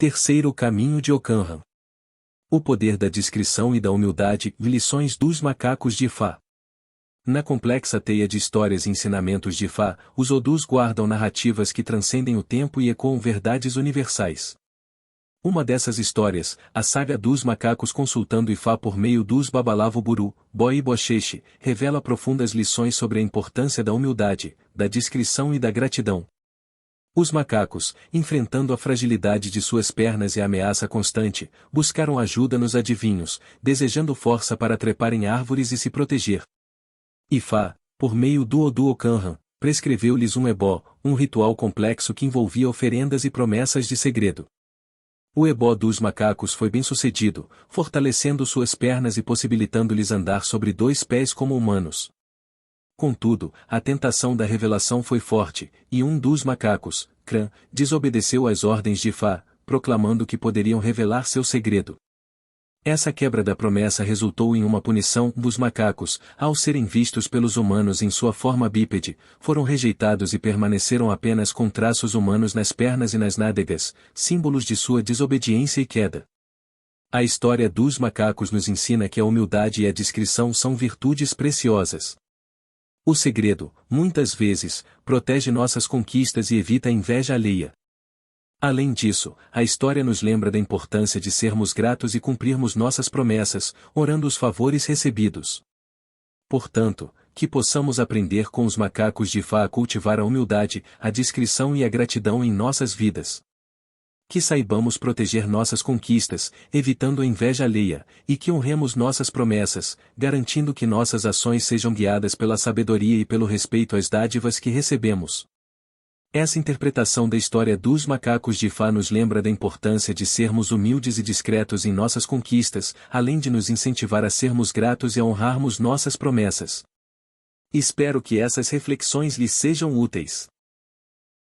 Terceiro caminho de Ocanham. O poder da discrição e da humildade, lições dos macacos de Fá. Na complexa teia de histórias e ensinamentos de Fá, os Odus guardam narrativas que transcendem o tempo e ecoam verdades universais. Uma dessas histórias, a saga dos macacos consultando Ifá por meio dos Babalavo Buru, Boi e Bocheche, revela profundas lições sobre a importância da humildade, da discrição e da gratidão. Os macacos, enfrentando a fragilidade de suas pernas e a ameaça constante, buscaram ajuda nos adivinhos, desejando força para trepar em árvores e se proteger. Ifá, por meio do Odu Ocanham, prescreveu-lhes um ebó, um ritual complexo que envolvia oferendas e promessas de segredo. O ebó dos macacos foi bem-sucedido, fortalecendo suas pernas e possibilitando-lhes andar sobre dois pés como humanos. Contudo, a tentação da revelação foi forte, e um dos macacos, Cran, desobedeceu às ordens de Ifá, proclamando que poderiam revelar seu segredo. Essa quebra da promessa resultou em uma punição dos macacos, ao serem vistos pelos humanos em sua forma bípede, foram rejeitados e permaneceram apenas com traços humanos nas pernas e nas nádegas, símbolos de sua desobediência e queda. A história dos macacos nos ensina que a humildade e a discrição são virtudes preciosas. O segredo, muitas vezes, protege nossas conquistas e evita a inveja alheia. Além disso, a história nos lembra da importância de sermos gratos e cumprirmos nossas promessas, orando os favores recebidos. Portanto, que possamos aprender com os macacos de Ifá a cultivar a humildade, a discrição e a gratidão em nossas vidas. Que saibamos proteger nossas conquistas, evitando a inveja alheia, e que honremos nossas promessas, garantindo que nossas ações sejam guiadas pela sabedoria e pelo respeito às dádivas que recebemos. Essa interpretação da história dos macacos de Ifá nos lembra da importância de sermos humildes e discretos em nossas conquistas, além de nos incentivar a sermos gratos e a honrarmos nossas promessas. Espero que essas reflexões lhes sejam úteis.